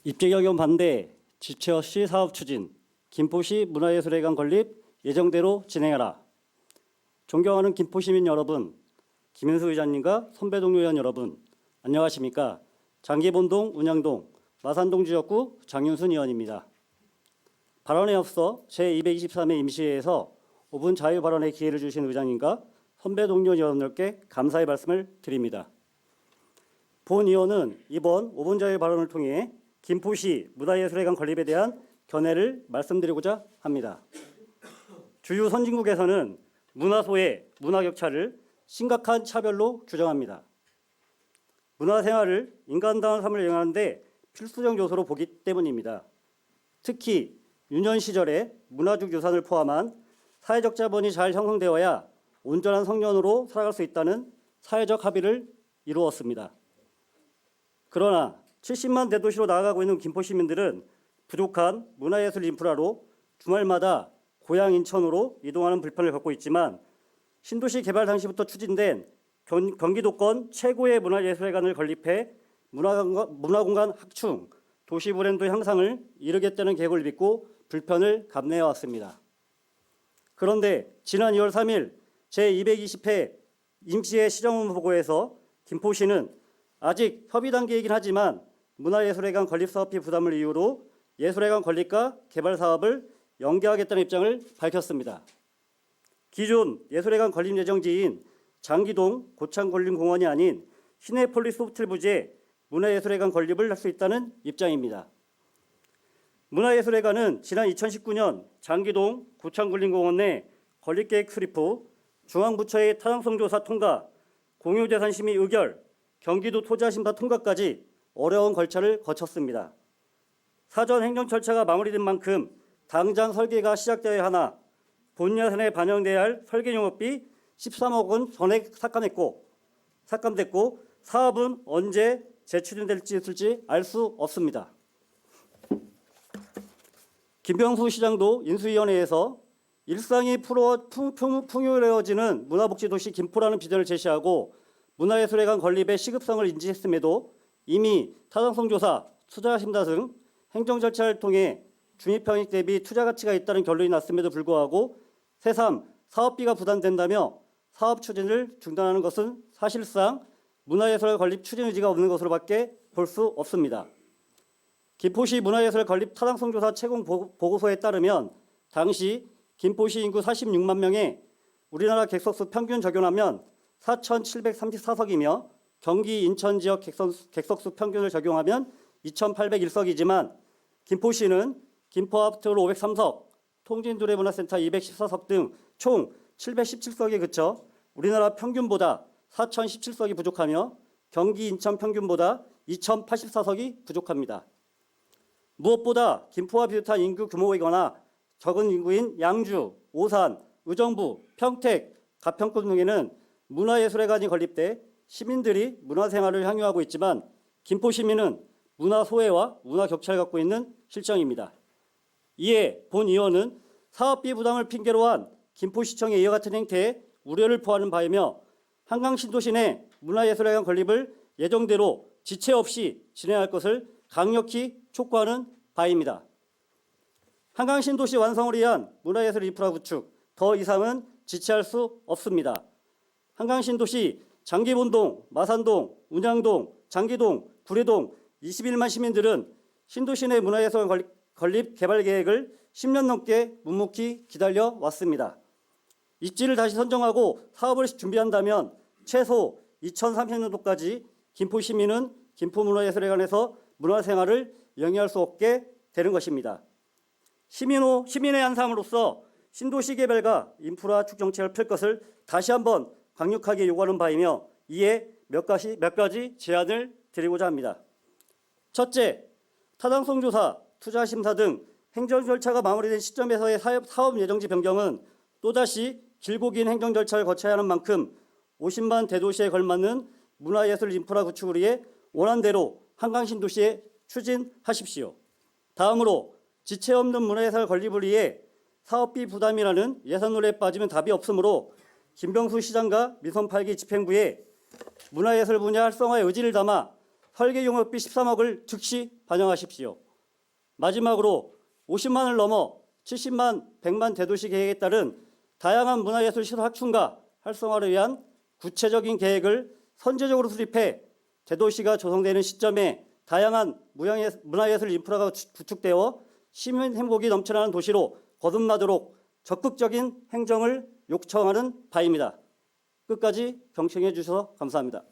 입재경영 반대, 지체없이 사업 추진, 김포시 문화예술회관 건립 예정대로 진행하라. 존경하는 김포시민 여러분, 김윤수 의장님과 선배 동료 의원 여러분, 안녕하십니까? 장기본동, 운양동, 마산동 지역구 장윤순 의원입니다. 발언에 앞서 제223회 임시회에서 5분 자유 발언의 기회를 주신 의장님과 선배 동료 의원들께 감사의 말씀을 드립니다. 본 의원은 이번 5분 자유 발언을 통해 김포시 문화예술회관 건립에 대한 견해를 말씀드리고자 합니다. 주요 선진국에서는 문화소외, 문화격차를 심각한 차별로 규정합니다. 문화생활을 인간다운 삶을 영위하는 데 필수적 요소로 보기 때문입니다. 특히 유년 시절에 문화적 유산을 포함한 사회적 자본이 잘 형성되어야 온전한 청년으로 살아갈 수 있다는 사회적 합의를 이루었습니다. 그러나 70만 대도시로 나아가고 있는 김포 시민들은 부족한 문화예술 인프라로 주말마다 고향 인천으로 이동하는 불편을 겪고 있지만 신도시 개발 당시부터 추진된 경기도권 최고의 문화예술회관을 건립해 문화공간 확충, 도시 브랜드 향상을 이루겠다는 계획을 믿고 불편을 감내해 왔습니다. 그런데 지난 2월 3일 제220회 임시회 시정문 보고에서 김포시는 아직 협의 단계이긴 하지만 문화예술회관 건립 사업비 부담을 이유로 예술회관 건립과 개발 사업을 연기하겠다는 입장을 밝혔습니다. 기존 예술회관 건립 예정지인 장기동 고창건립공원이 아닌 시내폴리스 호텔 부지에 문화예술회관 건립을 할 수 있다는 입장입니다. 문화예술회관은 지난 2019년 장기동 고창건립공원 내 건립계획 수립 후 중앙부처의 타당성 조사 통과, 공유재산 심의 의결, 경기도 토지심사 통과까지 어려운 절차를 거쳤습니다. 사전 행정 절차가 마무리된 만큼 당장 설계가 시작되어야 하나 본 예산에 반영돼야 할 설계 용역비 13억 원 전액 삭감됐고 사업은 언제 재추진될지 알 수 없습니다. 김병수 시장도 인수위원회에서 일상이 풍요로워지는 문화복지도시 김포라는 비전을 제시하고 문화예술회관 건립의 시급성을 인지했음에도 이미 타당성 조사, 투자 심사 등 행정 절차를 통해 중립형익 대비 투자 가치가 있다는 결론이 났음에도 불구하고 새삼 사업비가 부담된다며 사업 추진을 중단하는 것은 사실상 문화예술 건립 추진 의지가 없는 것으로밖에 볼 수 없습니다. 김포시 문화예술 건립 타당성 조사 채공 보고서에 따르면 당시 김포시 인구 46만 명에 우리나라 객석수 평균 적용하면 4,734석이며 경기 인천 지역 객석수 평균을 적용하면 2,801석이지만 김포시는 김포아트홀 503석, 통진두레문화센터 214석 등 총 717석에 그쳐 우리나라 평균보다 4,017석이 부족하며 경기 인천 평균보다 2,084석이 부족합니다. 무엇보다 김포와 비슷한 인구 규모이거나 적은 인구인 양주, 오산, 의정부, 평택, 가평권 등에는 문화예술회관이 건립돼 시민들이 문화생활을 향유하고 있지만 김포 시민은 문화소외와 문화격차를 갖고 있는 실정입니다. 이에 본 의원은 사업비 부담을 핑계로 한 김포시청의 이와 같은 행태에 우려를 표하는 바이며 한강신도시 내 문화예술회관 건립을 예정대로 지체 없이 진행할 것을 강력히 촉구하는 바입니다. 한강신도시 완성을 위한 문화예술 인프라 구축, 더 이상은 지체할 수 없습니다. 한강신도시 장기본동, 마산동, 운양동, 장기동, 구례동 21만 시민들은 신도시 내 문화예술 건립 개발 계획을 10년 넘게 묵묵히 기다려 왔습니다. 입지를 다시 선정하고 사업을 준비한다면 최소 2030년도까지 김포 시민은 김포문화예술회관에서 문화생활을 영위할 수 없게 되는 것입니다. 시민의 한 사람으로서 신도시 개발과 인프라 축 정책을 펼 것을 다시 한번 강력하게 요구하는 바이며 이에 몇 가지 제안을 드리고자 합니다. 첫째, 타당성 조사, 투자 심사 등 행정 절차가 마무리된 시점에서의 사업 예정지 변경은 또다시 길고 긴 행정 절차를 거쳐야 하는 만큼 50만 대도시에 걸맞는 문화예술 인프라 구축을 위해 원안대로 한강신도시에 추진하십시오. 다음으로 지체 없는 문화예술 건립을 위해 사업비 부담이라는 예산논에 빠지면 답이 없으므로 김병수 시장과 미선 8기 집행부에 문화예술 분야 활성화의 의지를 담아 설계용역비 13억을 즉시 반영하십시오. 마지막으로 50만을 넘어 70만, 100만 대도시 계획에 따른 다양한 문화예술 시설 확충과 활성화를 위한 구체적인 계획을 선제적으로 수립해 대도시가 조성되는 시점에 다양한 문화예술 인프라가 구축되어 시민 행복이 넘쳐나는 도시로 거듭나도록 적극적인 행정을 요청하는 바입니다. 끝까지 경청해 주셔서 감사합니다.